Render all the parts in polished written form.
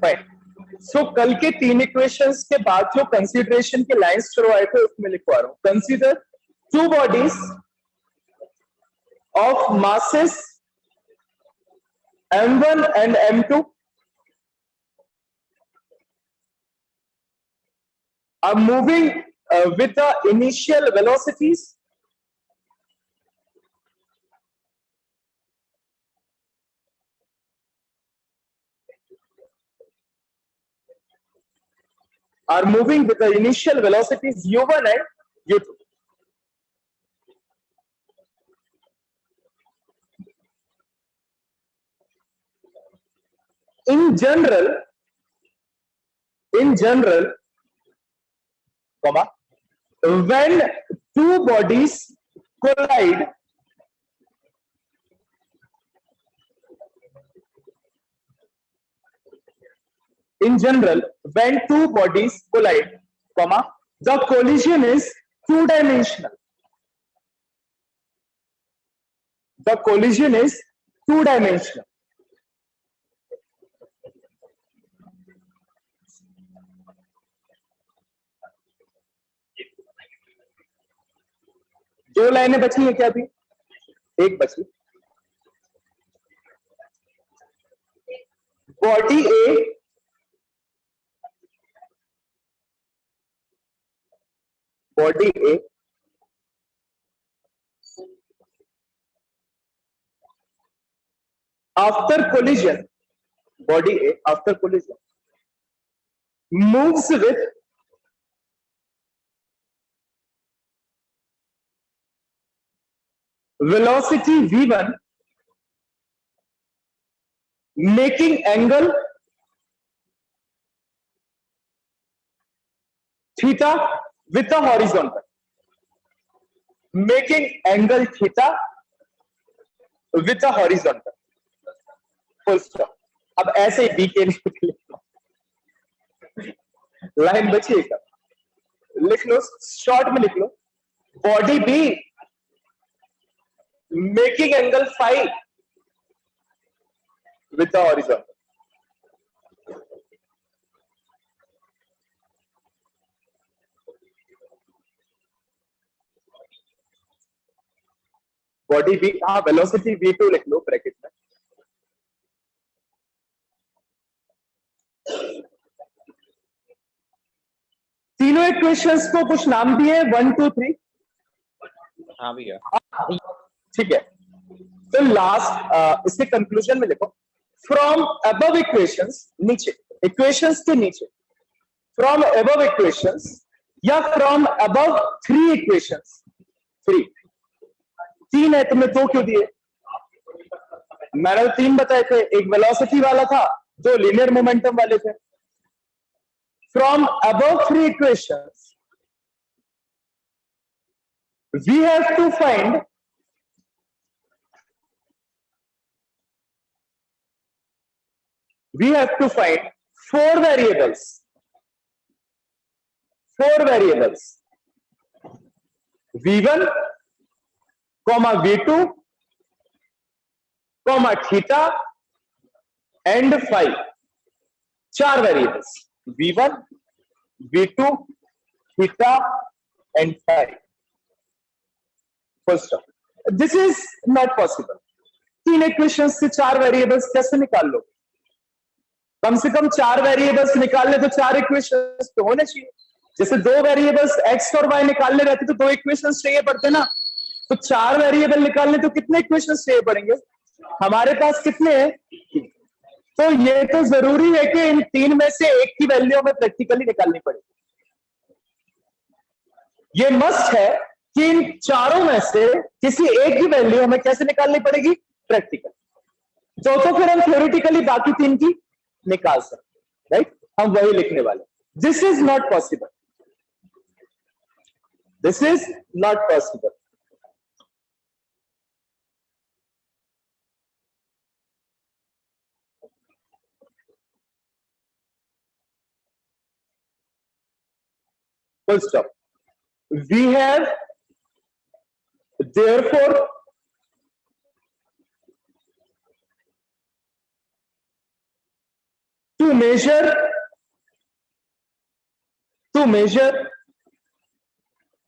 Fine. सो कल के 3 equations के बाद जो कंसीडरेशन के लाइंस शुरू आए थे उसमें लिखवा रहा हूं। Consider two bodies of masses m1 and m2 are moving with the initial velocities u1 and u2. In general, comma, when two bodies collide, comma, the collision is two-dimensional. The collision is two-dimensional. दो लाइनें बची है क्या? अभी एक बची। Body A after collision moves with velocity v1 making angle theta with the horizontal. Making angle theta with the horizontal. Full stop. अब ऐसे ही बी के लिए लाइन बची है, लिख लो, शॉर्ट में लिख लो। Body B making angle phi with the horizontal. Body B, हाँ, वेलोसिटी v2 लिख लो ब्रैकेट में। तीनों इक्वेशंस को कुछ नाम दिए 1 2 3। हाँ भैया, ठीक है। तो लास्ट इसके कंक्लूजन में लिखो, फ्रॉम अबव इक्वेशंस, नीचे इक्वेशंस के नीचे, फ्रॉम अबव इक्वेशंस या फ्रॉम अबव 3 इक्वेशंस। 3 है, तुमने 2 क्यों दिए? मैंने 3 बताए थे, एक वेलोसिटी वाला था, 2 लीनियर मोमेंटम वाले थे। From above 3 equations we have to find four variables v1 comma v2 comma theta and phi। 4 variables v1 v2 theta and phi। First up, this is not possible। 3 equations से 4 variables कैसे निकाल लो? कम से कम 4 variables निकालने तो 4 equations तो होने चाहिए। जैसे 2 वेरिएबल्स x और y निकालने रहते तो 2 इक्वेशंस चाहिए पड़ते ना। तो 4 वेरिएबल निकालने तो कितने इक्वेशंस चाहिए पड़ेंगे? हमारे पास कितने हैं? तो ये तो जरूरी है कि इन 3 में से एक की वैल्यू हमें प्रैक्टिकली निकालनी पड़ेगी। ये मस्ट है कि इन चारों में से किसी एक की वैल्यू हमें कैसे निकालनी पड़ेगी? प्रैक्टिकल। तो फिर हम थ्योरेटिकली बाकी 3 की निकाल सकते, राइट? हम वही लिखने वाले। This is not possible, this is not possible. Full stop. We have therefore measure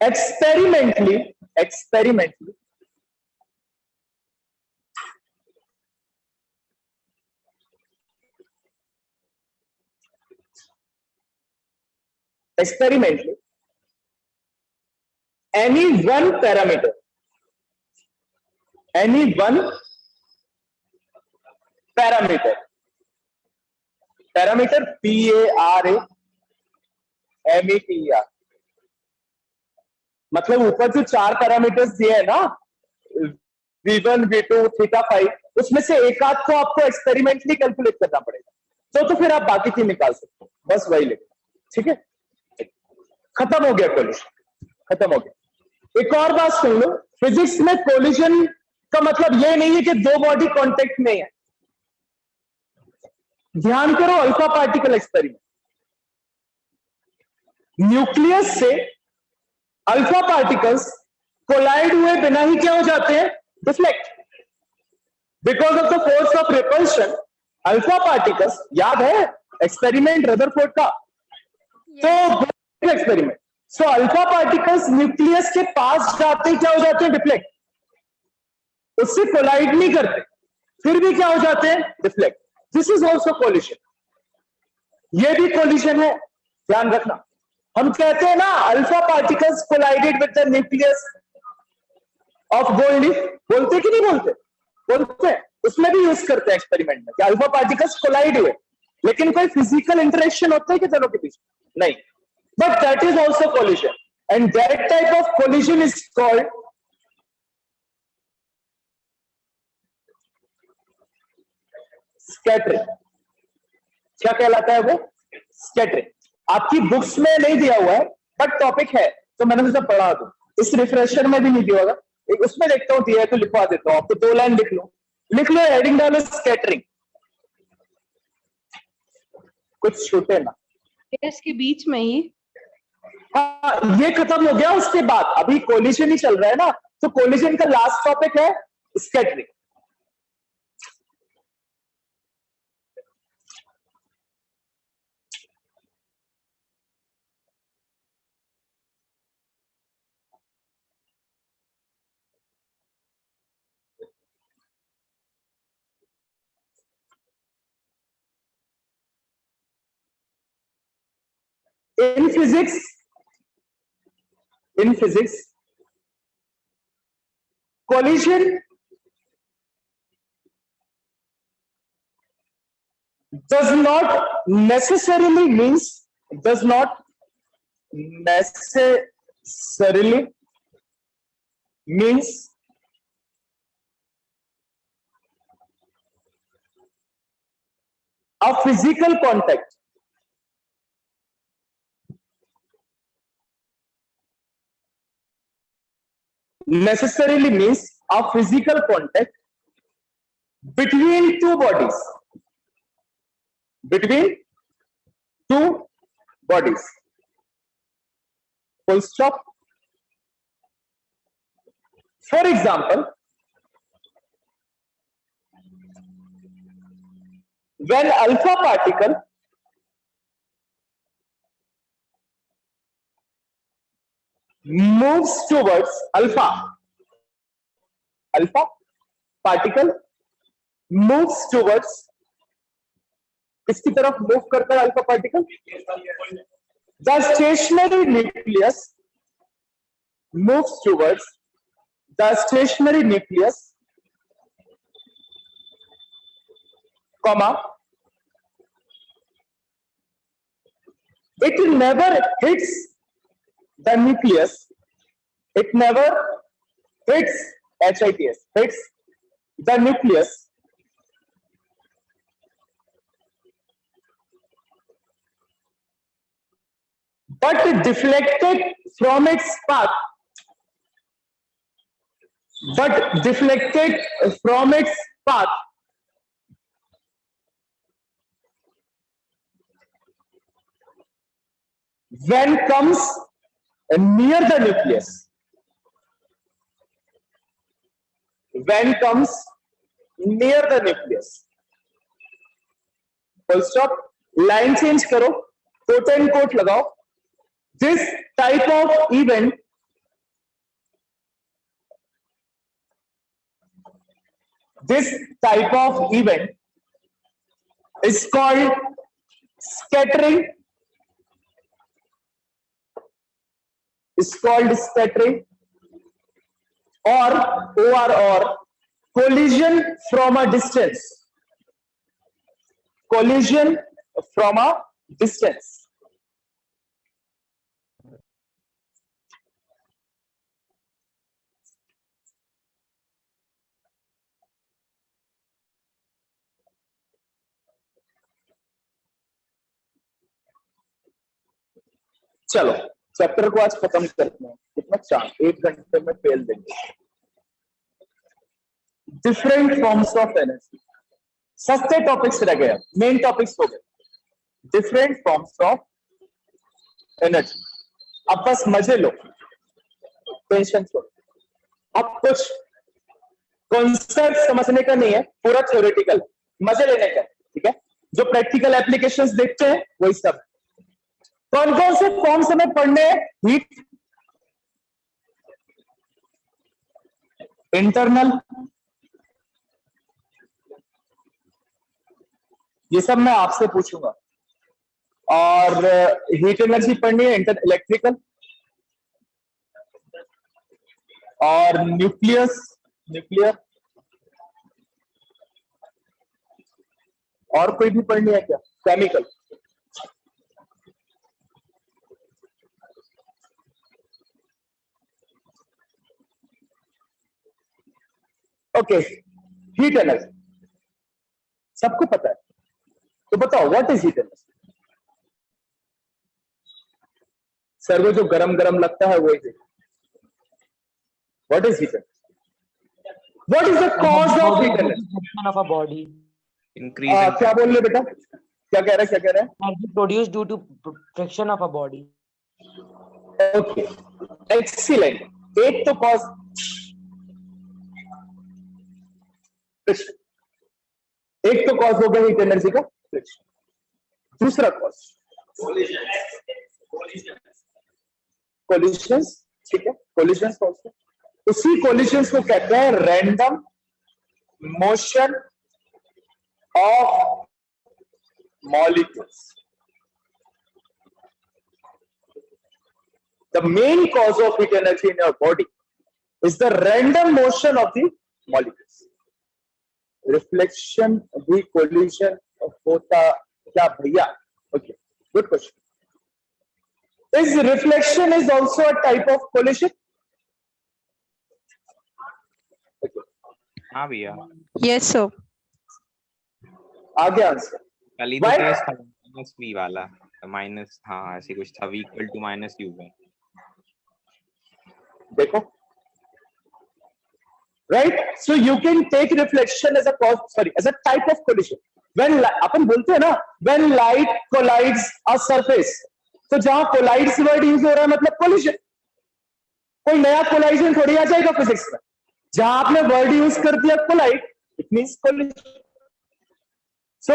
experimentally any one parameter PARAMETER मतलब ऊपर जो 4 पैरामीटर्स दिए है ना, V1 V2 थीटा फाइव, उसमें से एक आध को आपको एक्सपेरिमेंटली कैलकुलेट करना पड़ेगा, तो फिर आप बाकी 3 निकाल सकते हो, बस वही लिखो। ठीक है, खत्म हो गया कोलिजन, खत्म हो गया। एक और बात सुन लो, फिजिक्स में कोलिजन का मतलब ये नहीं है कि दो बॉडी कांटेक्ट में है। ध्यान करो, अल्फा पार्टिकल एक्सपेरिमेंट, न्यूक्लियस से अल्फा पार्टिकल्स कोलाइड हुए बिना ही क्या हो जाते हैं, deflect. Because of the force of repulsion alpha particles, याद है एक्सपेरिमेंट रदरफोर्ड का, तो experiment, so alpha particles nucleus के पास जाते ही क्या हो जाते हैं, डिफ्लेक्ट, उससे कोलाइड नहीं करते, फिर भी क्या हो जाते हैं, deflect. This is also collision, ये भी कोलिजन है, ध्यान रखना। हम कहते हैं ना alpha particles collided with the nucleus of gold leaf, बोलते कि नहीं बोलते, बोलते हैं, उसमें भी यूज करते हैं एक्सपेरिमेंट में कि अल्फा पार्टिकल्स कोलाइड हुए, लेकिन कोई फिजिकल इंटरेक्शन होता है कि दोनों के बीच, नहीं, but that is also collision, and that type of collision is called scattering. क्या कहलाता है वो, स्कैटरिंग। आपकी बुक्स में नहीं दिया हुआ है, बट टॉपिक है, तो मैंने सोचा पढ़ा दूं, इस रिफ्रेशर में भी नहीं दिया होगा, एक उसमें देखता हूं दिया है तो लिखवा देता हूं आपको, 2 लाइन लिख लो, हेडिंग डालो स्कैटरिंग, कुछ छूटे ना। इसके बीच में ही हाँ, ये खत्म हो गया, उसके बाद अभी कोलिजन ही चल रहा है ना, तो कोलिजन का लास्ट टॉपिक है scattering. In physics, collision does not necessarily means a physical contact. Necessarily means a physical contact between two bodies. Between two bodies. Full stop. For example, when alpha particle moves towards alpha particle moves towards, किसकी तरफ move करता है alpha particle, the stationary nucleus moves towards the stationary nucleus, comma, it never hits the nucleus, it never hits hits the nucleus, but deflected from its path, when comes near the nucleus, full stop. Line change करो, coat and quote लगाओ. This type of event is called scattering. or collision from a distance. चलो chapter को आज खत्म करते हैं. कितना चार 1 घंटे में फेल देंगे. Different forms of energy. सस्ते टॉपिक्स रह गए, मेन टॉपिक्स हो गए. Different forms of energy. अब बस मजे लो, टेंशन छोड़ो. अब कुछ कॉन्सेप्ट समझने का नहीं है, पूरा थ्योरेटिकल, मजे लेने का. ठीक है, जो प्रैक्टिकल एप्लीकेशंस देखते हैं वही सब. कौन कौन से फॉर्म्स हमें पढ़ने हैं? हीट, इंटरनल, ये सब मैं आपसे पूछूंगा. और हीट एनर्जी पढ़नी है, इलेक्ट्रिकल और न्यूक्लियर. और कोई भी पढ़नी है क्या? केमिकल. ओके, हीट एनर्जी सबको पता है, तो बताओ what is heat energy? Sir वो जो गरम गरम लगता है वही. What is heat energy? What is the cause of heat energy of a body? Increase. क्या बोल रहे बेटा? क्या कह रहे हैं? Energy produce due to friction of a body. Okay, excellent. एक तो कॉज फ्रिक्शन, एक तो कॉज हो गया हीट एनर्जी का फ्रिक्शन. दूसरा कॉज कोलिशंस. ठीक है, कोलिशंस कॉज. उसी कोलिशंस को कहते हैं random motion of molecules. The main cause of heat energy in your body is the random motion of the molecules. Reflection भी collision होता क्या भैया? Okay, good question. Is reflection is also a type of collision? Okay. हाँ भैया, Yes, sir. आगे answer. कल ही तो Why? केस था माइनस वी वाला. माइनस, हाँ ऐसे कुछ था, v equal to minus u है. देखो, right? So you can take reflection as a cause, sorry, as a type of collision. When अपन बोलते हैं ना, when light collides a surface, तो जहां collides word यूज हो रहा है मतलब collision. कोई नया collision थोड़ी आ जाएगा फिजिक्स में. जहां आपने वर्ड यूज कर दिया collide, it means collision. So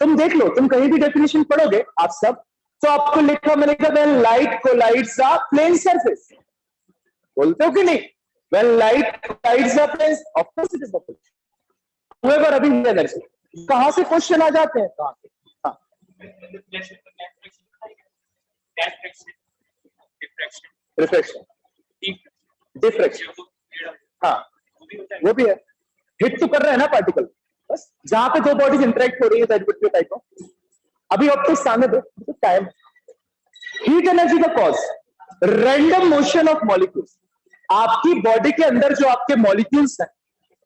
तुम देख लो, तुम कहीं भी डेफिनेशन पढ़ोगे आप सब, तो आपको लिखा मिलेगा when light collides a plane surface. बोलते हो कि नहीं? When light collides a plane, of course it is the collision. However, अभी एनर्जी कहां से क्वेश्चन आ जाते हैं? कहां से? हाँ, रिफ्लेक्शन, डिफ्रेक्शन. हाँ, वो भी है. हिट तो कर रहे हैं ना पार्टिकल, बस जहां पे दो बॉडीज इंटरेक्ट हो रही है टाइप ऑफ. अभी ऑप्टिक्स सामने दो टाइम. हीट एनर्जी का cause random motion of molecules. आपकी बॉडी के अंदर जो आपके मॉलिक्यूल्स हैं,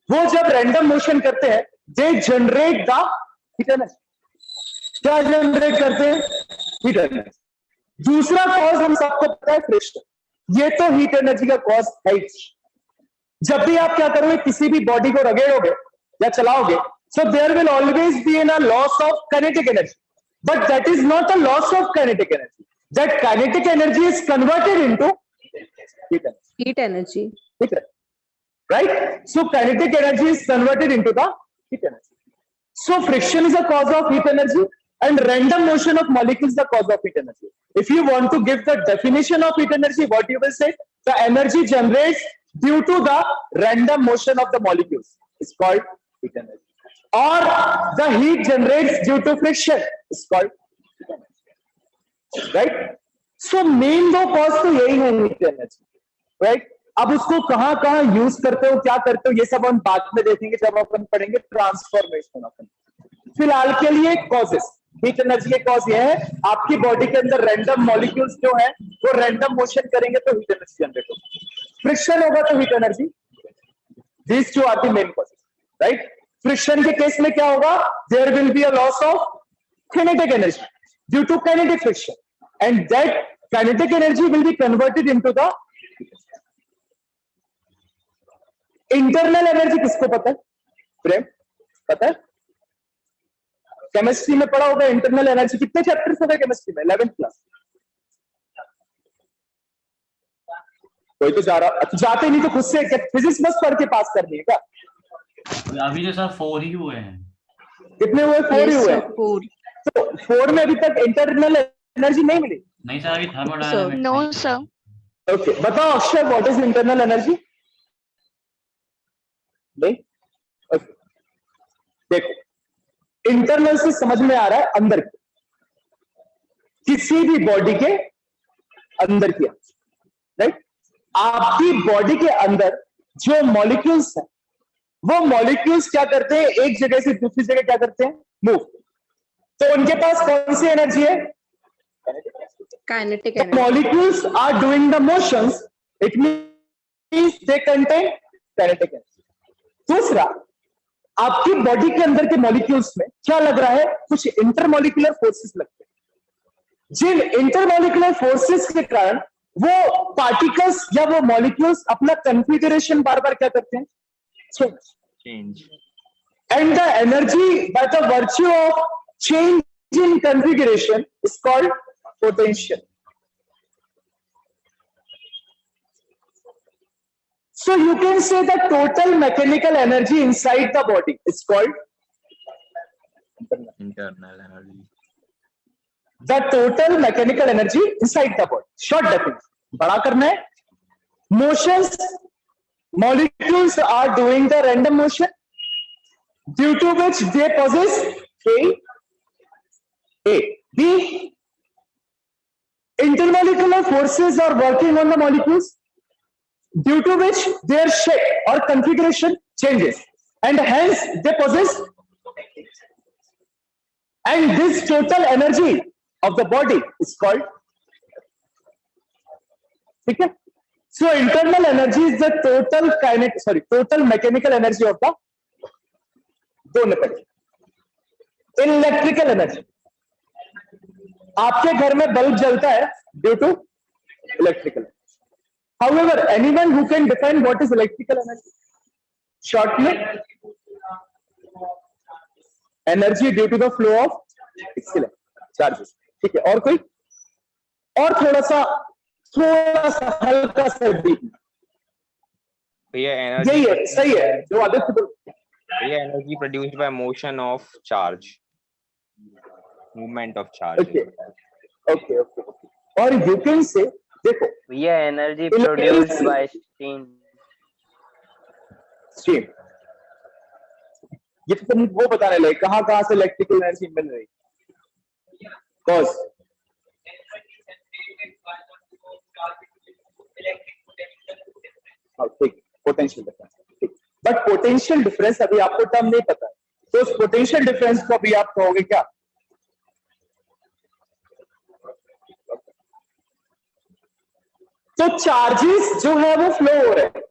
वो जब रैंडम मोशन करते हैं, they generate the heat energy. क्या जनरेट करते हैं? Heat energy. दूसरा कॉज हम सबको पता है, फ्रिक्शन. ये तो हीट एनर्जी का कॉज है. जब भी आप क्या करोगे, किसी भी बॉडी को रगड़ोगे या चलाओगे, so there will always be a loss of kinetic energy, but that is not a loss of kinetic energy. That kinetic energy is converted into heat energy. Heat energy. Right? So kinetic energy is converted into the heat energy. So friction is a cause of heat energy. and random motion of molecules the cause of heat energy. If you want to give the definition of heat energy, what you will say? The energy generates due to the random motion of the molecules is called heat energy, or the heat generates due to friction is called heat energy. Right? So main दो cause तो यही है heat energy. Right? अब उसको कहां कहां use करते हो, क्या करते हो, ये सब हम बाद में देखेंगे जब अपन पढ़ेंगे ट्रांसफॉर्मेशन ऑफ एनर्जी. फिलहाल के लिए कॉजेस, हीट एनर्जी के कॉज ये है, आपकी बॉडी के अंदर रैंडम मॉलिक्यूल्स जो है वो रैंडम मोशन करेंगे तो हीट एनर्जी जनरेट होगी, फ्रिक्शन होगा तो heat energy. These two are the main causes. Right? Friction के केस में क्या होगा? There will be a loss of kinetic energy due to kinetic friction, and that kinetic energy will be converted into the internal energy. किसको पता है? प्रेम पता है? Chemistry में पढ़ा होगा इंटरनल एनर्जी. कितने चैप्टर्स हो गए केमिस्ट्री में? 11th class. कोई तो जा रहा, जाते नहीं तो खुद से फिजिक्स बस पढ़ के पास करनी है क्या? अभी जो सर 4 ही हुए हैं. कितने हुए? 4 ही हुए. 4. तो 4 में अभी तक इंटरनल एनर्जी नहीं मिली. नहीं सर, अभी थर्मोडायनामिक्स. No sir. ओके, बताओ Akshay, what is internal energy? नहीं. okay. देखो, इंटरनल से समझ में आ रहा है अंदर की, किसी भी बॉडी के अंदर की. राइट? आपकी बॉडी के अंदर जो मॉलिक्यूल्स हैं वो मॉलिक्यूल्स क्या करते हैं? एक जगह से दूसरी जगह क्या करते हैं? मूव. तो उनके पास कौन सी एनर्जी है? Kinetic The energy. molecules are doing the motions. It means they contain kinetic energy. दूसरा, आपकी बॉडी के अंदर के मॉलिक्यूल्स में क्या लग रहा है? कुछ इंटरमॉलिक्यूलर फोर्सेस लगते हैं, जिन इंटरमॉलिक्यूलर फोर्सेस के कारण वो पार्टिकल्स या वो मॉलिक्यूल्स अपना कॉन्फ़िगरेशन बार बार क्या करते हैं? Change. And the energy by the virtue of change in configuration is called potential. So you can say the total mechanical energy inside the body is called Internal energy. the total mechanical energy inside the body. Short definition. बड़ा करना है. Motions, molecules are doing the random motion due to which they possess A. B. Intermolecular forces are working on the molecules, due to which their shape or configuration changes, and hence they possess, and this total energy of the body is called. Okay? So internal energy is the total mechanical energy of the electrical energy. आपके घर में bulb जलता है due to electrical. However, anyone who can define what is electrical energy? Shortly, energy due to the flow of charges. ठीक है, और कोई? और थोड़ा सा हल्का सा डीप. भैया एनर्जी. यही है, सही है जो आदित्य बोल. भैया energy produced by motion of charge, movement of charge. Okay. और यू कैन से, देखो भैया एनर्जी प्रोड्यूस्ड बाय स्टीम. ये तो तुम वो बताने लगे कहां कहां से इलेक्ट्रिकल एनर्जी मिल रही. Cause potential difference. But potential difference अभी आपको टर्म नहीं पता है, तो उस पोटेंशियल डिफरेंस को अभी आप कहोगे क्या? तो चार्जेस जो है वो फ्लो हो रहे हैं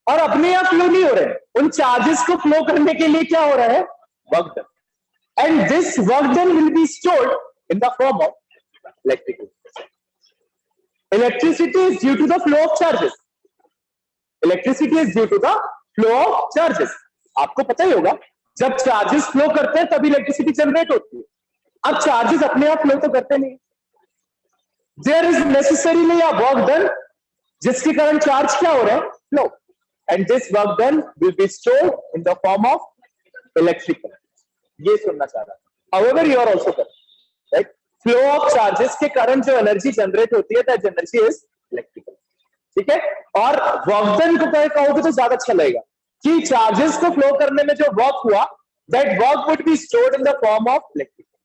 और अपने आप फ्लो नहीं हो रहे हैं. उन चार्जेस को फ्लो करने के लिए क्या हो रहा है? Work done. And this work done will be stored in the form of electricity. Electricity is due to the flow of charges. Electricity is due to the flow of charges. आपको पता ही होगा, जब चार्जेस फ्लो करते हैं तभी electricity generate होती है. अब चार्जेस अपने आप फ्लो तो करते नहीं. There is necessarily a work done जिसके कारण चार्ज क्या हो रहा है? Flow. And this work done will be stored in the form of electrical. ये सुनना चाह रहा. however you are also correct, right? Flow of charges के कारण जो एनर्जी जनरेट होती है that energy is electrical. ठीक है, और वर्क डन को कहोगे तो ज्यादा अच्छा लगेगा कि चार्जेस को फ्लो करने में जो वर्क हुआ that work would be stored in the form of electrical.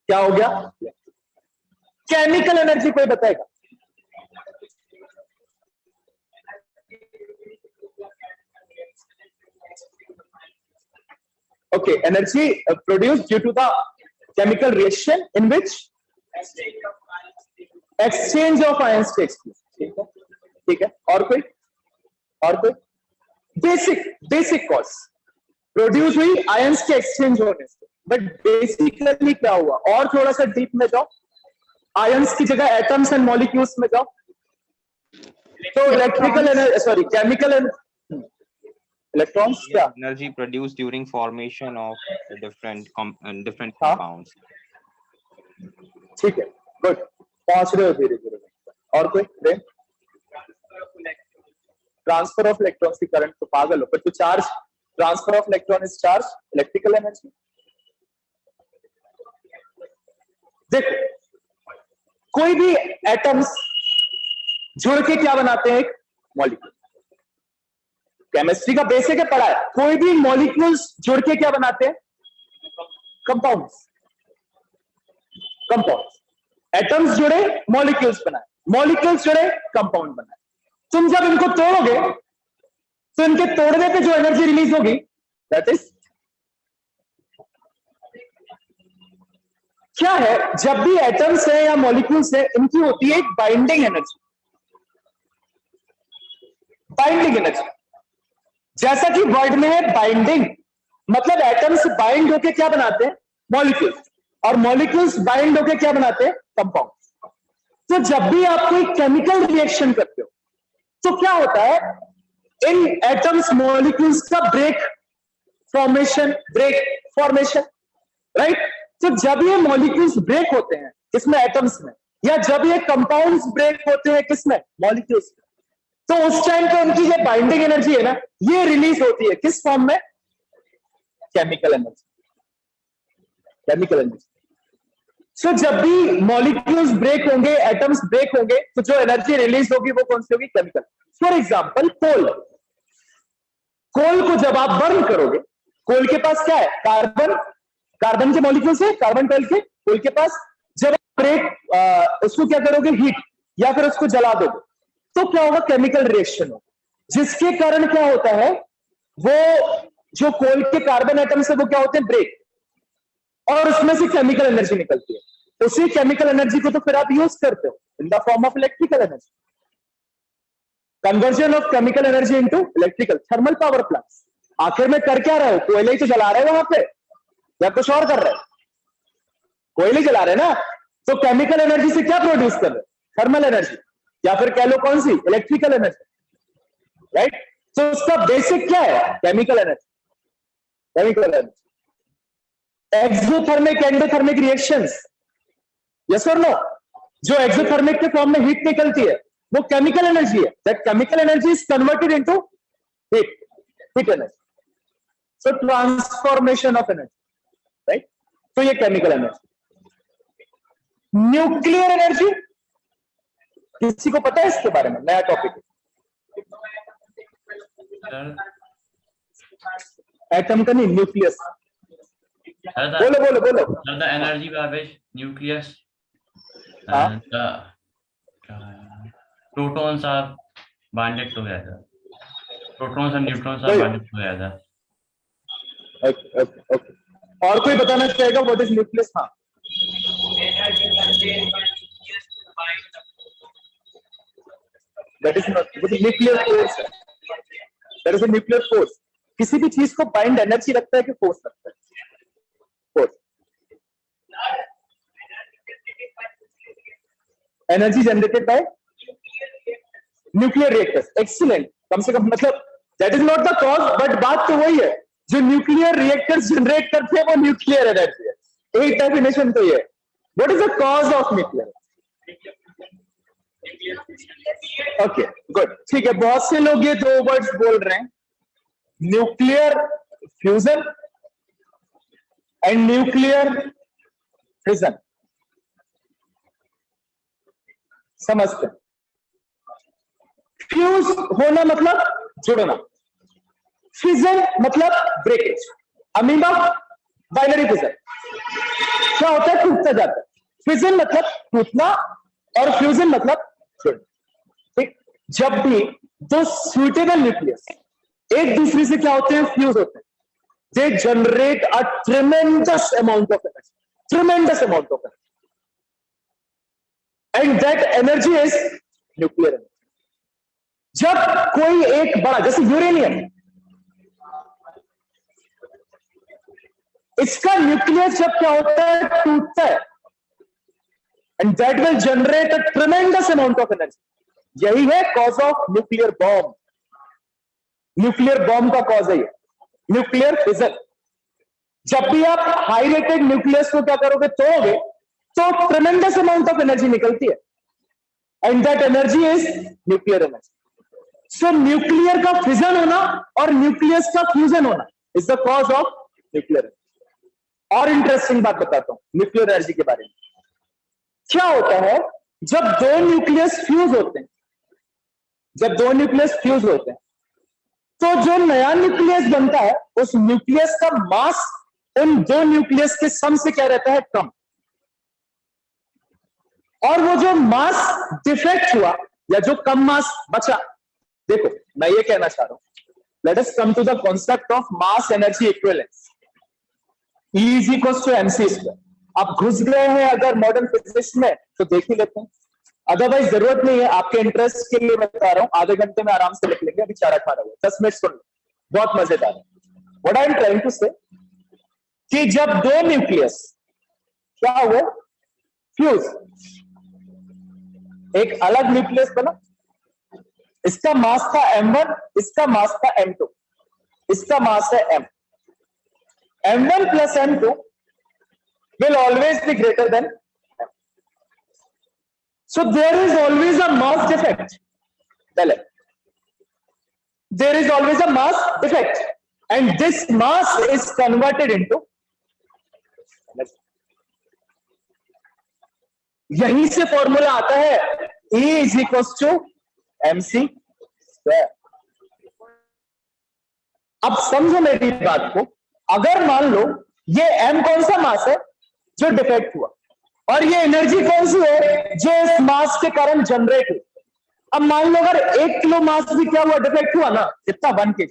क्या हो गया? केमिकल एनर्जी कोई बताएगा? Okay, energy produced due to the chemical reaction in which exchange of ions takes place. ठीक है, और कोई बेसिक कॉज प्रोड्यूस हुई आयंस के एक्सचेंज होने से, बट बेसिकली क्या हुआ? और थोड़ा सा डीप में जाओ, आयंस की जगह एटम्स एंड मॉलिक्यूल्स में जाओ, तो electrical energy, sorry chemical electrons क्या? Energy produced during formation of different compounds. ठीक है, गुड, पहुंच रहे हो धीरे धीरे. और कोई? ट्रांसफर ऑफ इलेक्ट्रॉन्स की करंट तो पागल हो, पर तो charge, transfer of electron is charge, electrical energy. देखो, कोई भी एटम्स जुड़ के क्या बनाते हैं? एक मॉलिक्यूल. केमिस्ट्री का बेसिक है, पढ़ा है. कोई भी मॉलिक्यूल्स जुड़ के क्या बनाते हैं? कंपाउंड्स. एटम्स जुड़े, मॉलिक्यूल्स बनाए, मॉलिक्यूल्स जुड़े, कंपाउंड बनाए. तुम जब इनको तोड़ोगे तो इनके तोड़ने पे जो एनर्जी रिलीज होगी दैट इज क्या है? जब भी एटम्स है या मॉलिक्यूल्स है, इनकी होती है एक बाइंडिंग एनर्जी. जैसा कि वर्ड में है बाइंडिंग, मतलब एटम्स बाइंड होके क्या बनाते हैं? मॉलिक्यूल्स, और मॉलिक्यूल्स बाइंड होके क्या बनाते हैं? कंपाउंड्स. तो जब भी आप कोई केमिकल रिएक्शन करते हो तो क्या होता है? इन एटम्स मॉलिक्यूल्स का ब्रेक फॉर्मेशन, राइट? तो जब ये मॉलिक्यूल्स ब्रेक होते हैं किसमें? एटम्स में. या जब ये कंपाउंड्स ब्रेक होते हैं किसमें? मॉलिक्यूल्स में. तो उस टाइम पे उनकी जो बाइंडिंग एनर्जी है ना, ये रिलीज होती है किस फॉर्म में? Chemical energy. सो जब भी मॉलिक्यूल्स ब्रेक होंगे, एटम्स ब्रेक होंगे, तो जो एनर्जी रिलीज होगी वो कौन सी होगी? केमिकल. फॉर एग्जांपल कोल को जब आप बर्न करोगे, कोल के पास क्या है? कार्बन के मॉलिक्यूल्स है, कार्बन 12 के. कोल के पास जब आप ब्रेक उसको क्या करोगे? हीट, या फिर उसको जला दोगे, तो क्या होगा? केमिकल रिएक्शन होगा, जिसके कारण क्या होता है? वो जो कोल के कार्बन एटम्स है वो क्या होते हैं? ब्रेक, और उसमें से केमिकल एनर्जी निकलती है. उसी केमिकल एनर्जी को तो फिर आप यूज करते हो इन the form of electrical energy. Conversion of chemical energy into electrical. Thermal power plants आखिर में कर क्या रहे हो? कोयले ही तो जला रहे हो वहां पे, या कुछ और कर रहे हो? कोयले जला रहे ना. तो केमिकल एनर्जी से क्या प्रोड्यूस कर रहे हो? थर्मल एनर्जी, या फिर कह लो कौन सी? Electrical energy, right? तो उसका बेसिक क्या है? Chemical energy. Exothermic, endothermic reactions, yes और नो? जो एक्सोथर्मिक के फॉर्म में हीट निकलती है वो केमिकल एनर्जी है. That chemical energy is converted into heat energy. So transformation of energy, right? तो ये केमिकल एनर्जी. न्यूक्लियर एनर्जी, किसी को पता है इसके बारे में? नया टॉपिक. एटम का नहीं, न्यूक्लियस. बोलो. The energy by which nucleus and the protons are bonded together. Protons and neutrons are bonded together. Okay. और कोई बताना चाहेगा व्हाट इज न्यूक्लियस? हाँ, that is not nuclear force. That is a nuclear force. किसी भी चीज को bind energy लगता है कि फोर्स लगता है? Force. Energy generated by nuclear reactors. Excellent. कम से कम मतलब that is not the cause, but बात तो वही है. जो न्यूक्लियर रिएक्टर्स जनरेट करते हैं वो न्यूक्लियर एनर्जी है. एक डेफिनेशन तो ये है. What is the cause of nuclear? Okay, good, ठीक है. बहुत से लोग ये दो वर्ड्स बोल रहे हैं, nuclear fusion and nuclear fission. समझते हैं? फ्यूज होना मतलब जुड़ना, फिजन मतलब ब्रेकेज। अमीबा बाइनरी फिजन क्या होता है? टूटता जाता है। फिजन मतलब टूटना और फ्यूजन मतलब जुड़ना। ठीक, जब भी दो सुइटेबल न्यूक्लियस एक दूसरे से क्या होते हैं? फ्यूज होते हैं। They generate a ट्रेमेंडस amount of energy, ट्रेमेंडस amount of energy, and that energy is nuclear energy. जब कोई एक बड़ा, जैसे यूरेनियम, इसका न्यूक्लियस जब क्या होता है? टूटता है, and that will generate a ट्रेमेंडस amount of energy. यही है cause of nuclear bomb. Nuclear bomb का कॉज है ये न्यूक्लियर फिजन। जब भी आप हाई रेटेड न्यूक्लियस को क्या करोगे? तोड़ोगे, तो ट्रेमेंडस अमाउंट ऑफ एनर्जी निकलती है, and that energy is nuclear energy. So nuclear का फिजन होना और न्यूक्लियस का फ्यूजन होना is the cause of nuclear energy. और इंटरेस्टिंग बात बताता हूं न्यूक्लियर एनर्जी के बारे में। क्या होता है जब दो न्यूक्लियस फ्यूज होते हैं? जब दो न्यूक्लियस फ्यूज होते हैं तो जो नया न्यूक्लियस बनता है, उस न्यूक्लियस का मास उन दो न्यूक्लियस के सम से क्या रहता है? कम। और वो जो मास डिफेक्ट हुआ या जो कम मास बचा, देखो मैं ये कहना चाह रहा हूं, let us come to the concept of mass energy equivalence. E is equals to mc square. आप घुस गए हैं अगर मॉडर्न फिजिक्स में तो देख ही लेते हैं, अदरवाइज जरूरत नहीं है। आपके इंटरेस्ट के लिए बता रहा हूं, आधे घंटे में आराम से लिख लेंगे। अभी चारा खा रहा हुआ 10 मिनट सुन लो, बहुत मजेदार है। What I am trying to say कि जब दो न्यूक्लियस क्या हुए? फ्यूज, एक अलग न्यूक्लियस बना, इसका मास था m1, इसका मास था m2, इसका मास है m। m1 plus m2 will always be greater than m. So there is always a mass defect. There is always a mass defect, and this mass is converted into energy. यहीं से formula आता है E is equals to mc square। अब समझो मेरी बात को, अगर मान लो ये m कौन सा मास है जो डिफेक्ट हुआ, और ये एनर्जी कौन सी है जो इस मास के कारण जनरेट हुई। अब मान लो अगर 1 किलो मास भी क्या हुआ? डिफेक्ट हुआ ना, कितना 1 kg,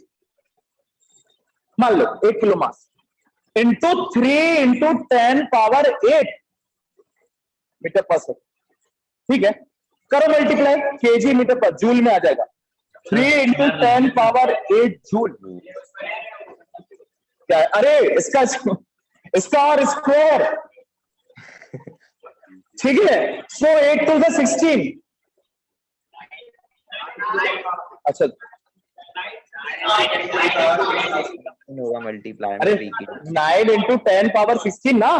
मान लो 1 kilo mass into 3 into 10 power 8 metre per second. ठीक है, करो multiply, KG metre per joule में आ जाएगा। 3 इंटू 10 पावर 8 जूल। क्या है? अरे इसका और स्क्वायर। ठीक है, सो 8 to the 16। अच्छा होगा मल्टीप्लाई। अरे 9 इंटू 10 पावर 16 ना।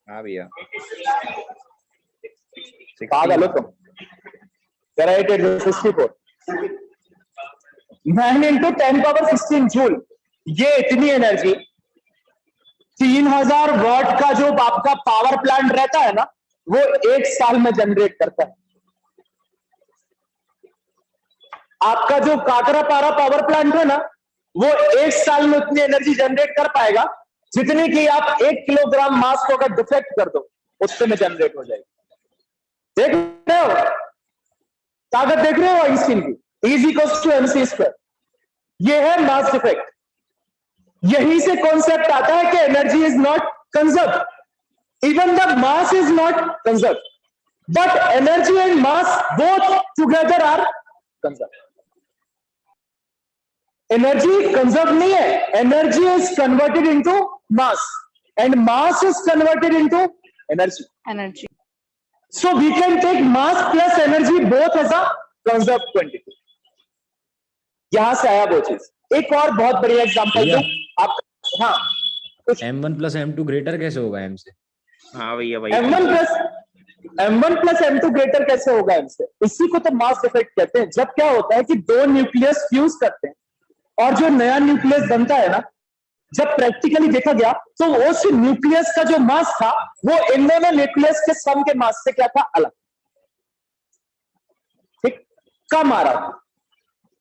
हाँ भैया, पागल हो तुम। 64 9 इंटू 10 पावर 16 जूल। ये इतनी एनर्जी 3000 वाट का जो आपका पावर प्लांट रहता है ना, वो 1 साल में जनरेट करता है। आपका जो काकरापारा पावर प्लांट है ना, वो 1 साल में उतनी एनर्जी जनरेट कर पाएगा जितनी कि आप 1 किलोग्राम मास को अगर डिफेक्ट कर दो, उससे में जनरेट हो जाएगी। देख रहे हो ताकत? देख रहे हो आइंस्टीन की? E is equals to mc square. ये है मास डिफेक्ट। यहीं से कॉन्सेप्ट आता है कि energy is not conserve, even the mass is not conserve, but energy and mass both together are conserve. Energy conserve नहीं है, energy is converted into mass and mass is converted into energy. energy. So we can take mass plus energy both as a conserved quantity. यहां से आया वो चीज। एक और बहुत बढ़िया एग्जांपल दूं आप। हाँ, कुछ m1 प्लस m2 ग्रेटर कैसे होगा m से? हाँ भैया भाई, m1 प्लस m2 ग्रेटर कैसे होगा m से? इसी को तो मास इफेक्ट कहते हैं। जब क्या होता है कि दो न्यूक्लियस फ्यूज करते हैं और जो नया न्यूक्लियस बनता है ना, जब प्रैक्टिकली देखा गया तो उस न्यूक्लियस का जो मास था वो इन दोनों न्यूक्लियस के सम के मास से क्या था, अलग, ठीक, कम आ रहा था।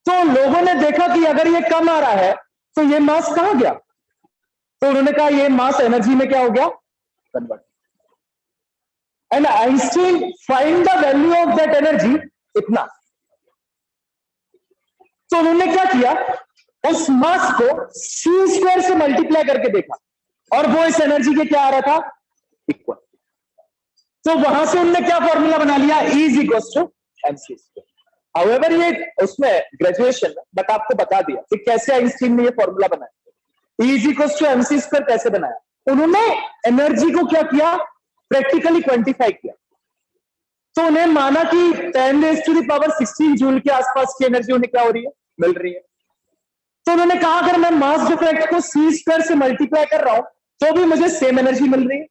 तो लोगों ने देखा कि अगर ये कम आ रहा है तो ये मास कहां गया, तो उन्होंने कहा ये मास एनर्जी में क्या हो गया, convert. And Einstein find the value of that energy इतना। तो उन्होंने क्या किया, उस मास को c² से मल्टीप्लाई करके देखा और वो इस एनर्जी के क्या आ रहा था, इक्वल। तो वहां से उन्होंने क्या फॉर्मूला बना लिया, E = mc²। हाउएवर ये उसमें ग्रेजुएशन में, बट आपको बता दिया कि कैसे आइंस्टीन ने ये फॉर्मूला बनाया, E = mc² कैसे बनाया। उन्होंने एनर्जी को क्या किया, प्रैक्टिकली क्वांटिफाई किया। तो उन्हें माना कि 10⁻16 जूल के आसपास की एनर्जी उन्हें क्या हो रही है, मिल रही है। तो उन्होंने कहा अगर मैं मास डिफेक्ट को c² से मल्टीप्लाई कर रहा हूं तो भी मुझे सेम एनर्जी मिल रही है।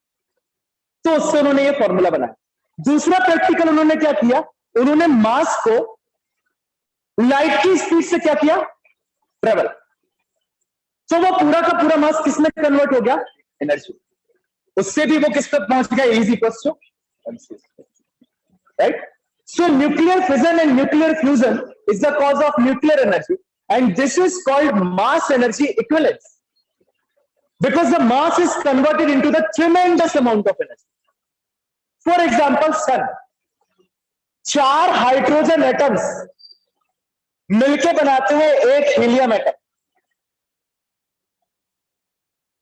तो उससे उन्होंने ये फॉर्मूला बनाया। दूसरा प्रैक्टिकल उन्होंने क्या किया, उन्होंने मास को लाइट की स्पीड से क्या किया, ट्रेवल। तो वो पूरा का पूरा मास किसमें कन्वर्ट हो गया, एनर्जी। उससे भी वो किस तक पहुंच गया, E = mc², right. So nuclear fission and nuclear fusion is the cause of nuclear energy, and this is called mass energy equivalence because the mass is converted into the tremendous amount of energy. For example, sun, 4 hydrogen atoms मिलके बनाते हैं एक helium atom.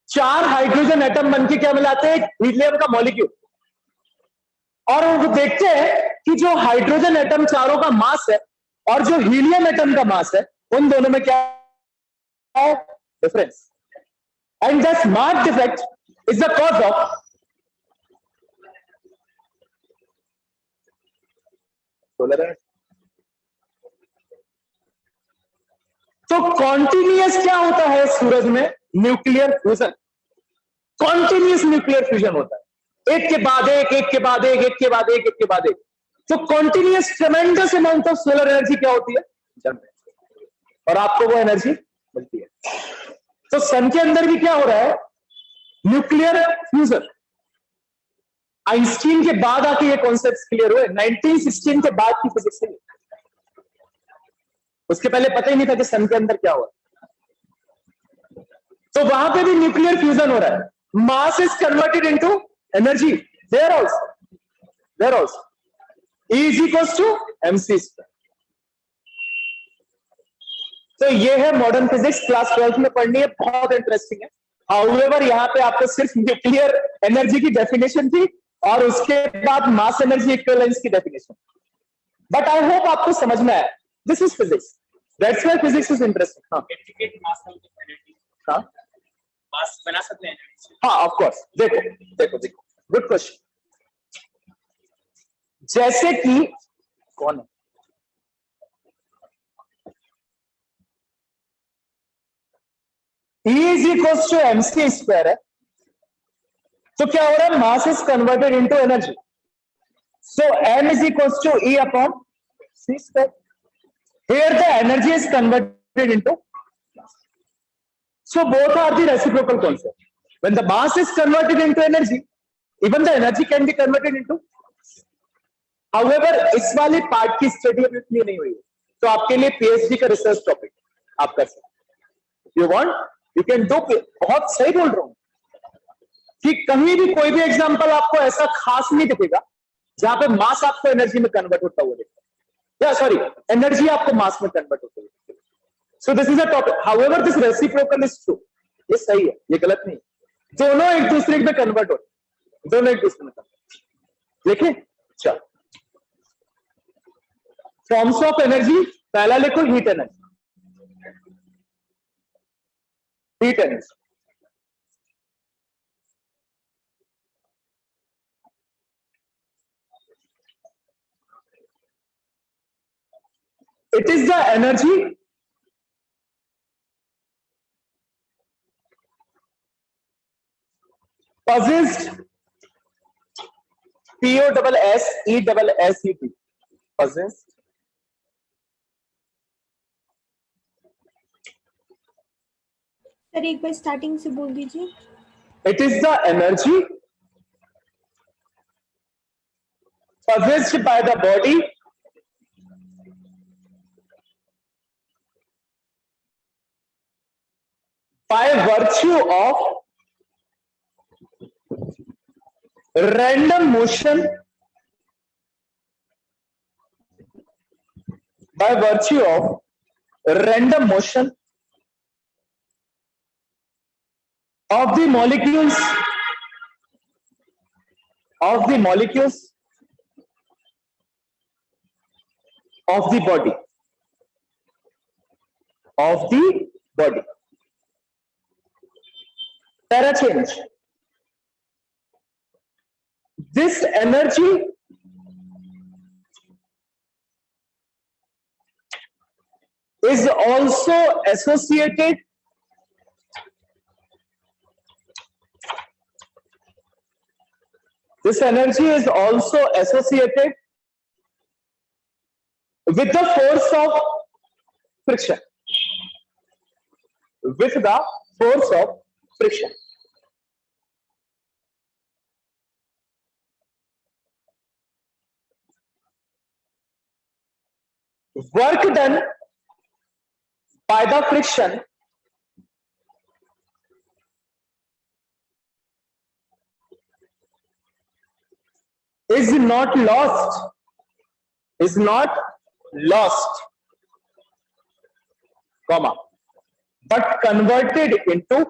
4 hydrogen atom बनके क्या मिलाते हैं, helium का molecule. और वो देखते हैं कि जो हाइड्रोजन एटम चारों का मास है और जो हीलियम एटम का मास है, उन दोनों में क्या है, difference. And that mass defect is the cause of solar energy. तो कॉन्टिन्यूअस क्या होता है सूरज में, nuclear fusion. Continuous nuclear fusion होता है, एक के बाद एक, एक के बाद एक, एक के बाद एक, एक के बाद एक। तो continuous ट्रेमेंडस amount of solar energy क्या होती है, जनरेट, और आपको वो एनर्जी मिलती है। तो सन के अंदर भी क्या हो रहा है, न्यूक्लियर फ्यूजन। आइंस्टीन के बाद आके ये कॉन्सेप्ट्स क्लियर हुए, 1916 के बाद की फिजिक्स है। उसके पहले पता ही नहीं था कि सन के अंदर क्या हुआ। तो वहां पे भी न्यूक्लियर फ्यूजन हो रहा है, mass is converted into energy there also. E = mc²। तो ये है मॉडर्न फिजिक्स, क्लास 12th में पढ़नी है, बहुत इंटरेस्टिंग है। हाउएवर यहाँ पे आपको सिर्फ न्यूक्लियर एनर्जी की डेफिनेशन थी और उसके बाद मास एनर्जी इक्विवेलेंस की डेफिनेशन। बट आई होप आपको समझ में आया। This is physics, that's why physics is interesting. हाँ, मास बना सकते हैं। हाँ, ऑफ कोर्स। देखो, गुड क्वेश्चन। जैसे कि कौन है, E = mc² है, तो क्या हो रहा है, mass is converted into energy. So m = E/c²। Here the energy is converted into mass. So both are the reciprocal concept. When the mass is converted into energy, even the energy can be converted into. However, इस वाले part की study अभी इतनी नहीं हुई है, तो आपके लिए पीएचडी का रिसर्च टॉपिक आप कर सकते। You want, you can do. बहुत सही बोल रहा हूं कि कहीं भी कोई भी एग्जांपल आपको ऐसा खास नहीं दिखेगा जहां पे मास आपको एनर्जी में कन्वर्ट होता हुआ दिखेगा, या सॉरी, एनर्जी आपको मास में कन्वर्ट होता हुआ दिखेगा। So this is a topic. However this reciprocal is true, ये सही है, ये गलत नहीं। दोनों एक दूसरे में कन्वर्ट होते, दोनों एक दूसरे में कन्वर्ट। देखिए, चलो फॉर्म्स ऑफ एनर्जी, पहला लिखो heat energy. Heat energy, it is the energy possessed, POSSESSET, possessed sir एक बार स्टार्टिंग से बोल दीजिए. It is the energy possessed by the body by virtue of random motion, by virtue of random motion of the molecules of the body para change. This energy is also associated with the force of friction. Work done by the friction is not lost, comma, but converted into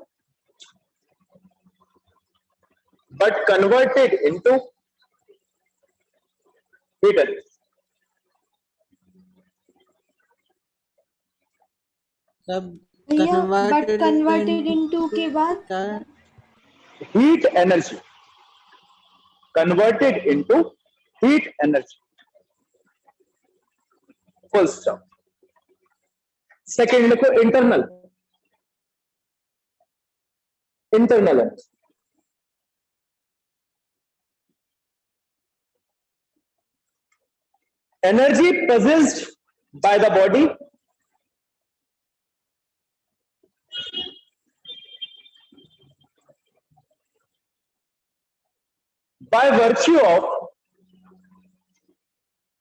heat energy. भैया but converted into के बाद Heat energy converted into heat energy. Full stop. Second लिखो internal energy. Energy possessed by the body by virtue of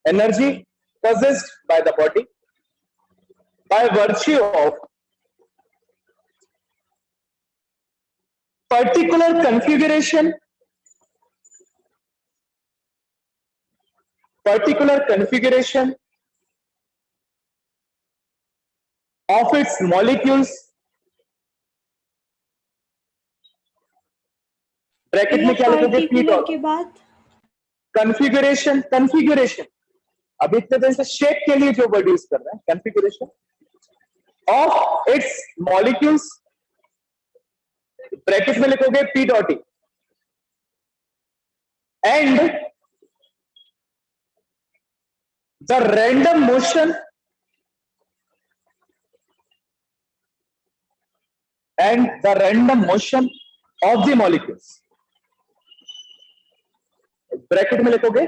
energy possessed by the body by virtue of particular configuration of its molecules, bracket में क्या लिखोगे, particular के बाद configuration अभी इतने दिन से शेप के लिए जो वर्ड यूज कर रहे हैं, configuration of its molecules, bracket में लिखोगे P dot E, and the random motion of the molecules, bracket में लिखोगे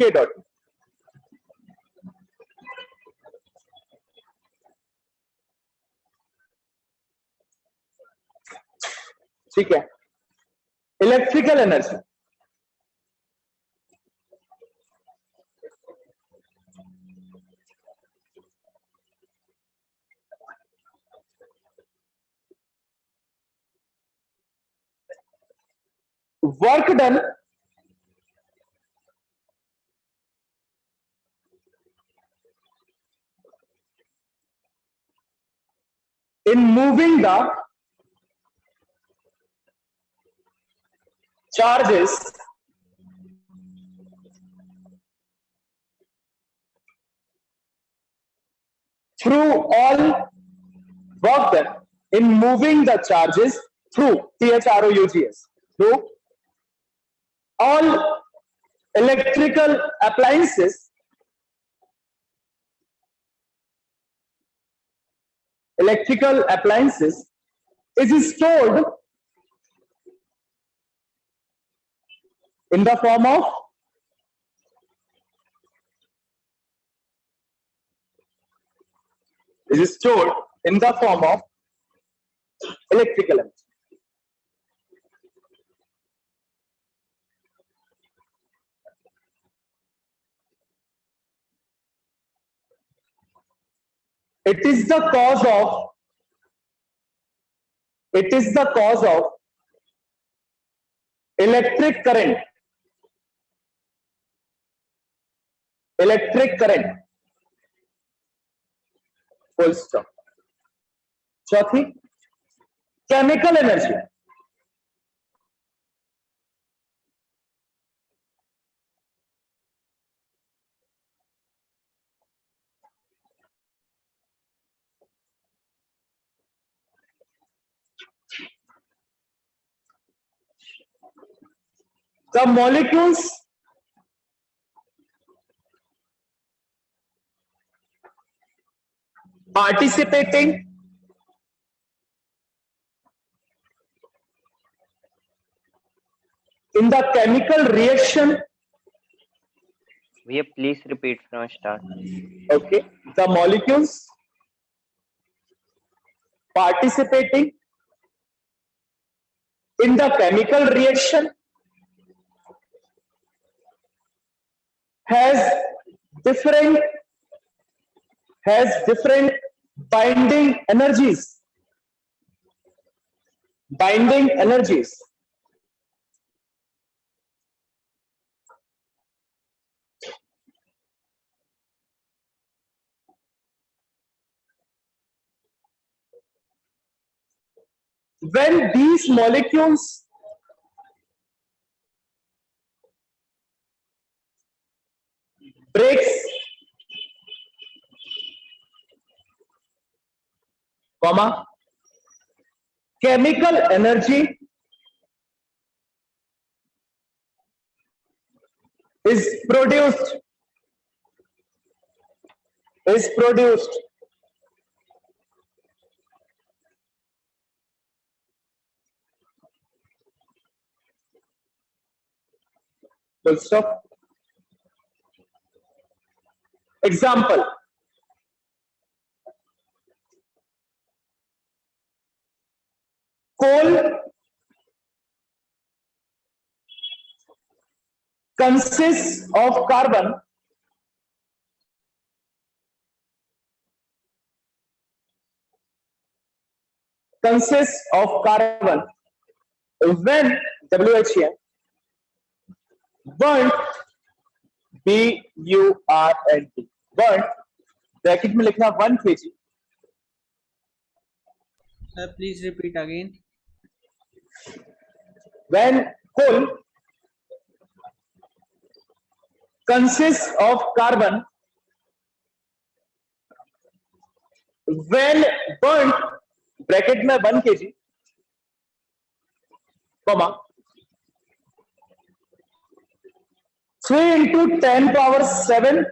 K dot E. ठीक है. Electrical energy, work done in moving the charges through all work done in moving the charges through THROUGS through all electrical appliances is stored in the form of electrical energy. It is the cause of electric current. Full stop. चौथी, chemical energy. The molecules participating in the chemical reaction. भैया please repeat from start. Okay, the molecules participating in the chemical reaction has different binding energies. When these molecules breaks, chemical energy is produced. Full stop. Example. Coal consists of carbon when WHM burnt, BURNT, burnt, bracket में लिखना 1 kg. Sir, please repeat again. When coal consists of carbon, when burnt, bracket में 1 kg, comma 3 into 10 power 7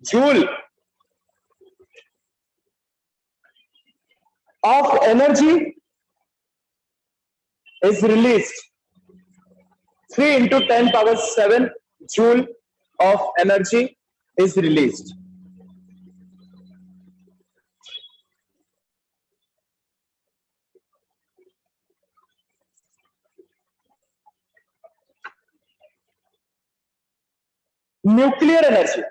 joule of energy is released. 3 into 10 power 7 joule of energy is released. Nuclear energy.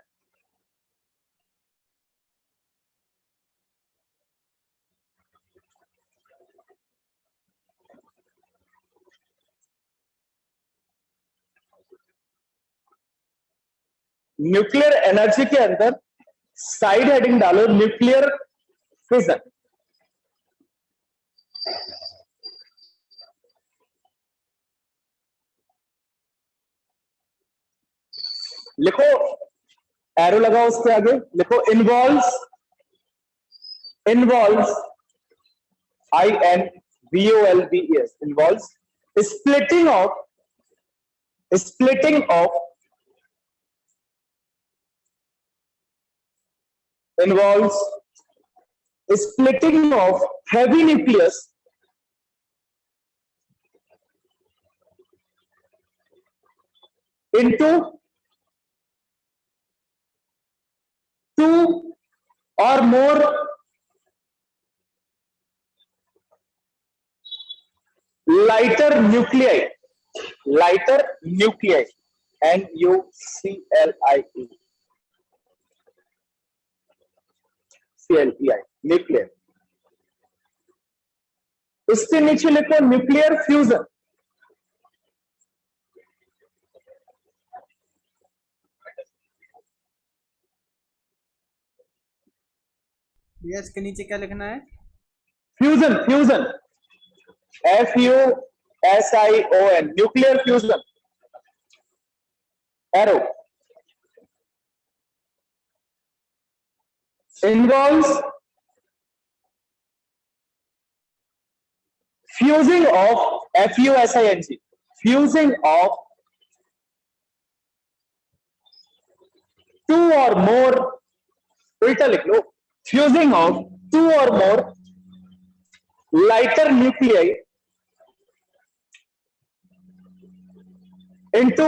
Nuclear energy के अंदर side heading डालो nuclear fission. लिखो, arrow लगाओ उसके आगे, लिखो involves INVOLVES involves splitting of heavy nucleus into 2 or more lighter nuclei, NuClei, CLEI, nuclear. उसके नीचे लिखो न्यूक्लियर फ्यूजन, भैया इसके नीचे क्या लिखना है? Fusion, FUSION, nuclear fusion, arrow, involves fusing of fusing of two or more, उल्टा लिख लो, fusing of two or more lighter nuclei into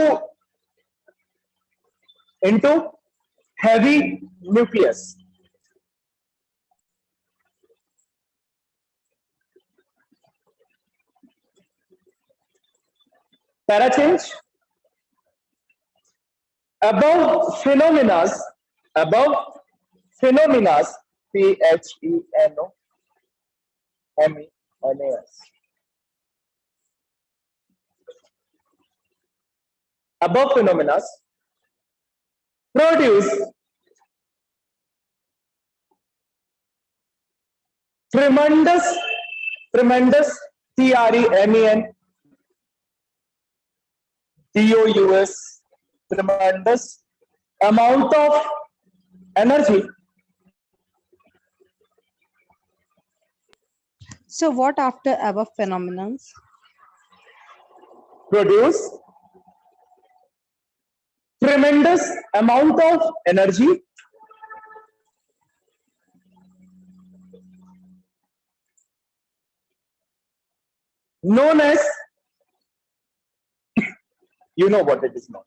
heavy nucleus. Para change. Above phenomena, PHENOMENAS, above phenomena produce tremendous, TREMEN, tremendous amount of energy. So what after above phenomena? Produce tremendous amount of energy known as, you know what it is known.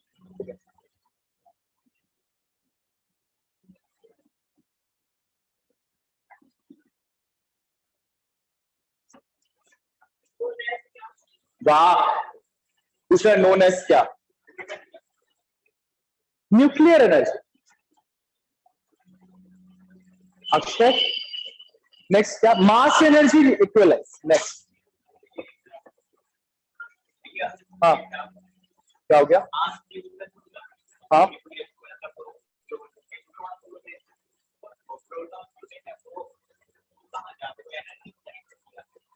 वाह, दूसरा known as क्या? Nuclear energy. Akshay, next क्या? Mass energy equivalence. Next, हाँ क्या हो गया? हाँ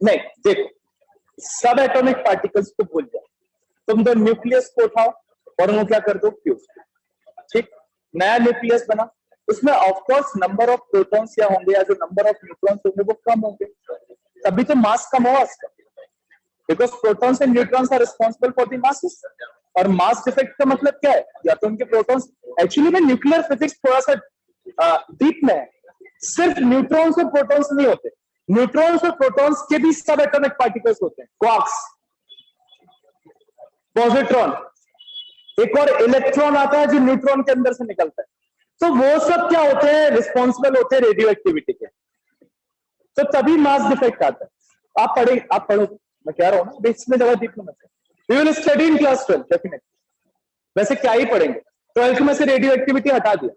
नहीं, देखो सब एटॉमिक पार्टिकल्स को भूल जाओ, तुम दो न्यूक्लियस को उठाओ और उनको क्या कर दो? फ्यूज. ठीक, नया न्यूक्लियस बना, उसमें of course number of protons या होंगे या जो नंबर ऑफ न्यूट्रॉन्स होंगे वो कम होंगे, तभी तो मास कम होगा उसका, because protons and neutrons are responsible for the masses. और मास डिफेक्ट का मतलब क्या है? या तो उनके प्रोटॉन्स, एक्चुअली में न्यूक्लियर फिजिक्स थोड़ा सा डीप में है, सिर्फ न्यूट्रॉन्स और प्रोटॉन्स नहीं होते, न्यूट्रॉन्स और प्रोटॉन्स के भी सब एटॉमिक पार्टिकल्स होते हैं, क्वार्क्स, पॉजिट्रॉन, एक और इलेक्ट्रॉन आता है जो न्यूट्रॉन के अंदर से निकलता है. तो वो सब क्या होते हैं? रिस्पॉन्सिबल होते हैं रेडियो एक्टिविटी के. तो तभी मास डिफेक्ट आता है. आप पढ़ो, मैं कह रहा हूं ना, इसमें ज्यादा डीप में मत. We will study in class 12 definitely. वैसे क्या ही पढ़ेंगे, 12th में से रेडियो एक्टिविटी हटा दिया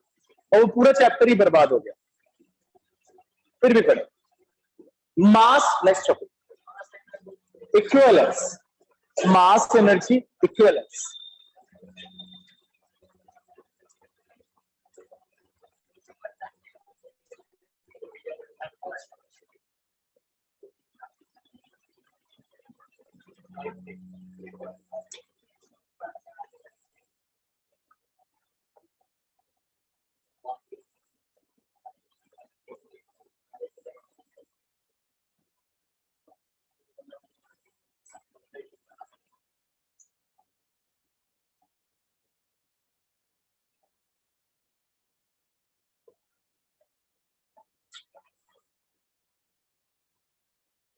और वो पूरा चैप्टर ही बर्बाद हो गया. फिर भी पढ़े mass. Next topic, equivalence, mass energy equivalence.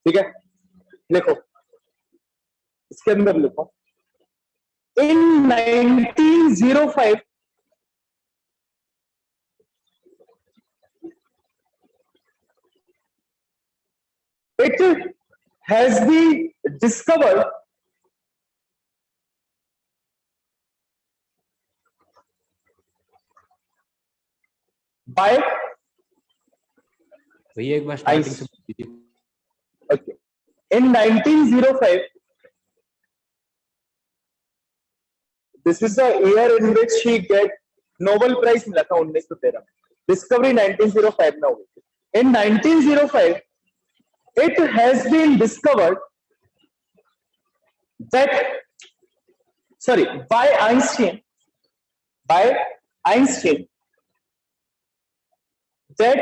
ठीक है, लिखो, इसके अंदर लिखो, इन 1905 it has the discovered by भैया एक बार स्टार्टिंग से बोल दीजिए। okay in 1905 this is the year in which he get Nobel Prize मिला था 1913 discovery 1905 में हुई in 1905 it has been discovered that by Einstein that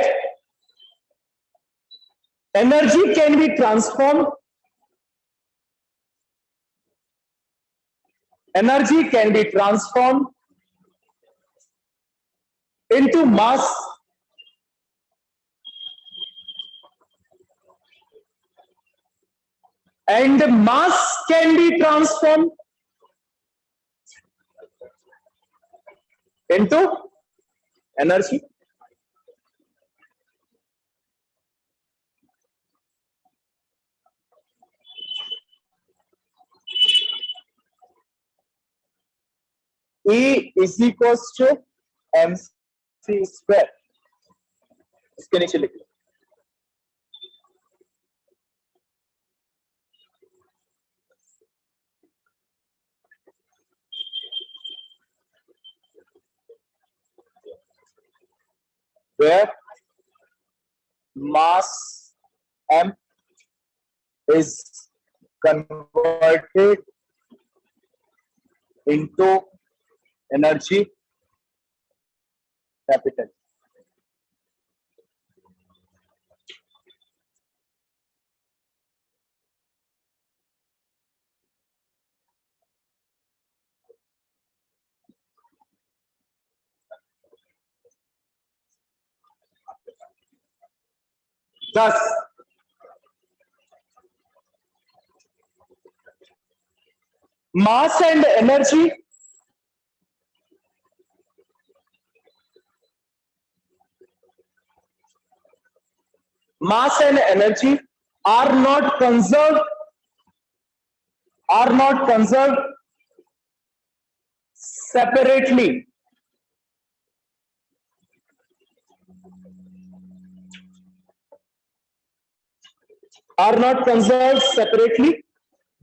energy can be transformed into mass and mass can be transformed into energy. E is equals to mc square. इसके नीचे लिख लो where mass m is converted into energy capital. Thus, mass and energy are not conserved separately.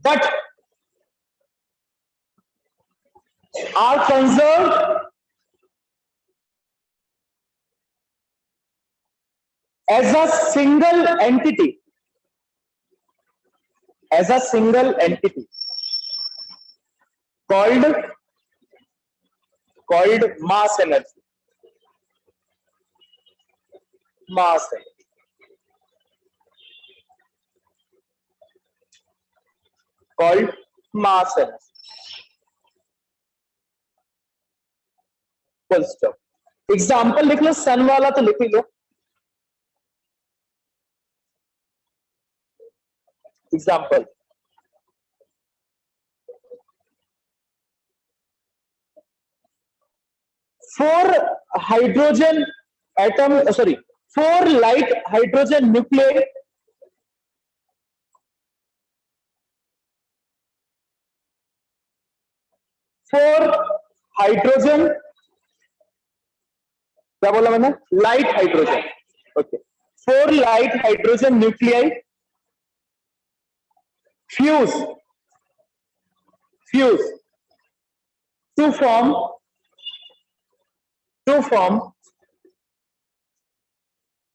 But are conserved as a single entity, called mass energy. Called mass energy. Full stop. Example लिख लो, sun वाला तो लिख ही लो. Example, four light hydrogen nuclei क्या बोला मैंने? Light hydrogen. Okay, 4 light hydrogen nuclei fuse to form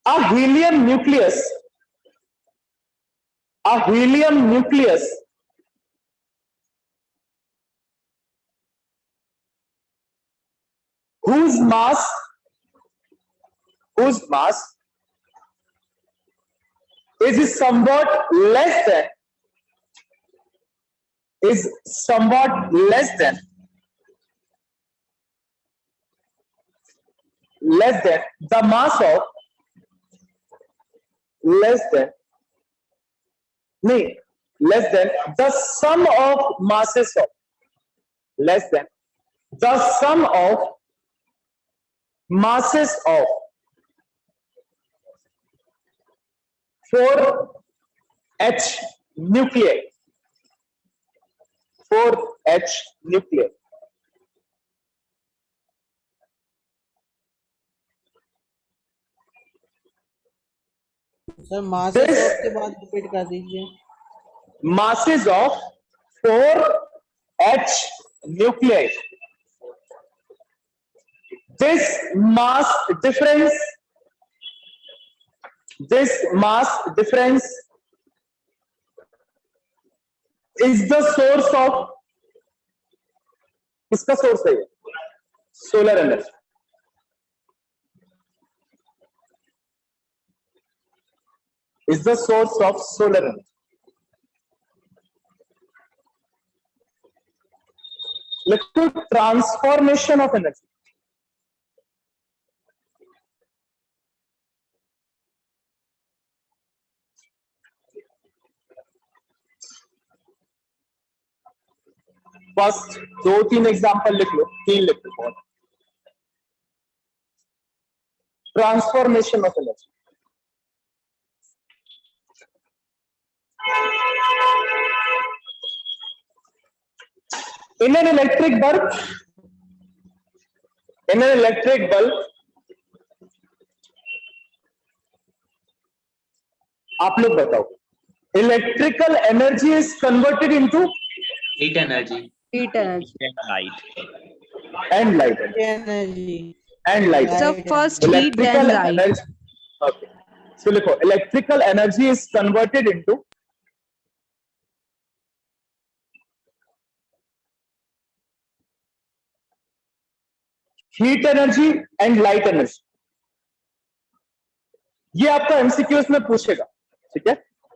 a helium nucleus whose mass is somewhat less than the mass of less than the sum of masses of four H nuclei. 4H nuclei. Sir masses This- of के बाद repeat कर दीजिए. Masses of 4H nuclei. This mass difference is the source of, किसका source है ये? Solar energy. Is the source of solar energy. Let's do transformation of energy. First 2-3 example लिख लो, 3 लिख लो. बहुत. Transformation of energy. In an electric bulb, आप लोग बताओ, electrical energy is converted into Heat energy. Heat energy. Light. And light Energy. And light. So first heat, then Electrical light. energy. Okay. So लिखो, electrical energy is converted into heat energy and light energy. ये आपका MCQs में पूछेगा, ठीक है.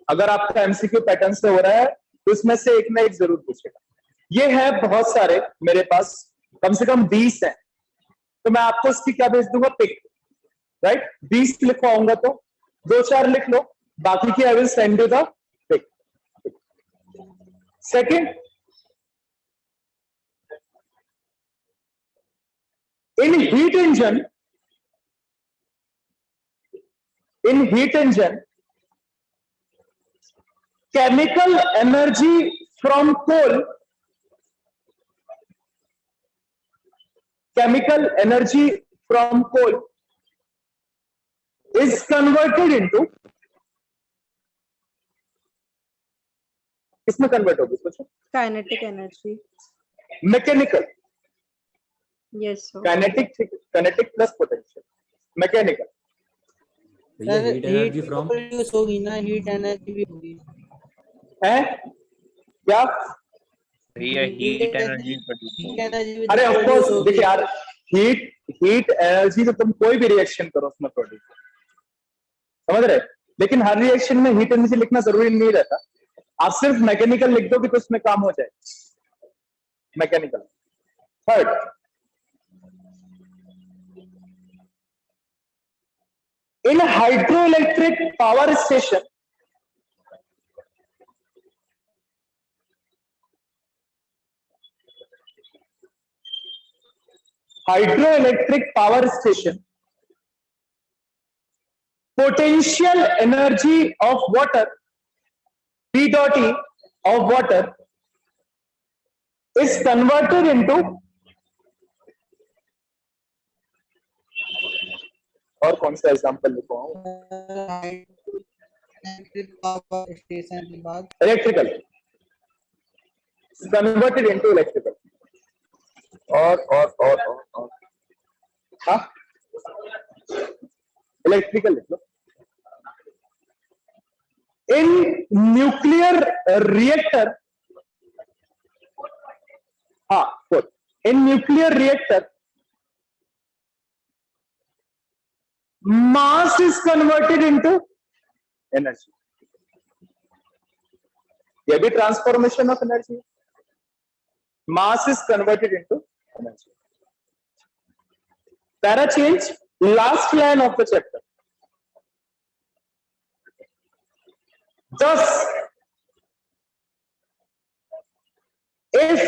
अगर आपका MCQ pattern से हो रहा है तो इसमें से एक ना एक जरूर पूछेगा. ये है बहुत सारे मेरे पास, कम से कम 20 हैं, तो मैं आपको इसकी क्या भेज दूंगा, पिक. राइट, 20 लिखवाऊंगा तो 2-4 लिख लो, बाकी की I will send you the pic. Second, in heat engine, chemical energy from coal is converted into, किसमें कन्वर्ट होगी सोचो? Kinetic energy. Mechanical. Yes, sir. kinetic plus potential. Mechanical. Sir भैया heat energy heat from produce होगी ना, heat energy भी होगी. है क्या? भैया हीट एनर्जी हीट एनर्जी भी अरे ऑफ प्रोड्यूस कोर्स, होगी. देखिए यार, हीट एनर्जी तो तुम कोई भी रिएक्शन करो उसमें प्रोड्यूस, समझ रहे. लेकिन हर रिएक्शन में हीट एनर्जी लिखना जरूरी नहीं रहता. आप सिर्फ मैकेनिकल लिख दो कि तो उसमें काम हो जाए. Mechanical. Third, in a hydroelectric power station, potential energy of water, P dot E of water, is converted into, और कौन सा एग्जांपल लिखो, इलेक्ट्रिक पावर स्टेशन के बाद इलेक्ट्रिकल, कन्वर्टेड इनटू इलेक्ट्रिकल. और हाँ, इलेक्ट्रिकल लिख लो. इन न्यूक्लियर रिएक्टर, हाँ, in nuclear reactor mass is converted into energy. ये भी transformation of energy. mass is converted into energy. Para change, last line of the chapter. Thus, if,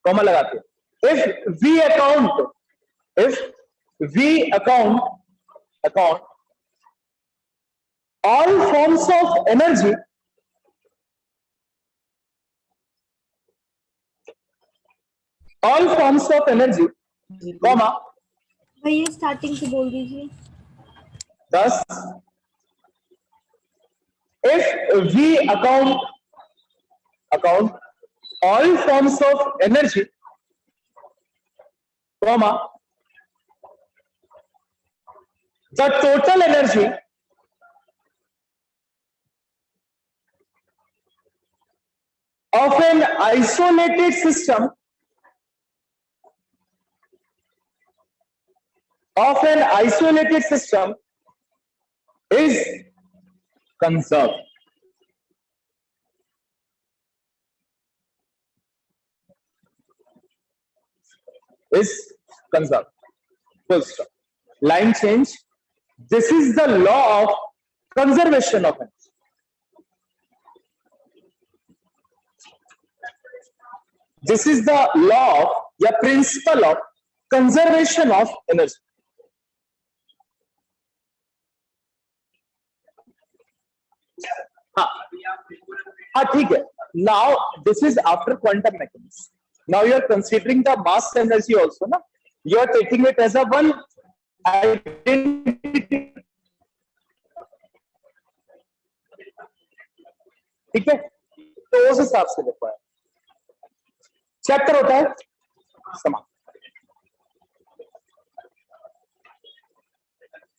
comma लगाते, if we account all forms of energy all forms of energy comma भैया starting से बोल दीजिए। 10 if we account all forms of energy comma the total energy of an isolated system is conserved. Full stop. Line change. This is the law of conservation of energy. This is the law of या principle of conservation of energy. हाँ ठीक है. Now this is after quantum mechanics. Now you are considering the mass energy also, na? You are taking it as a one identity. ठीक है, तो उस हिसाब से लिखा है. चैप्टर होता है समाप्त.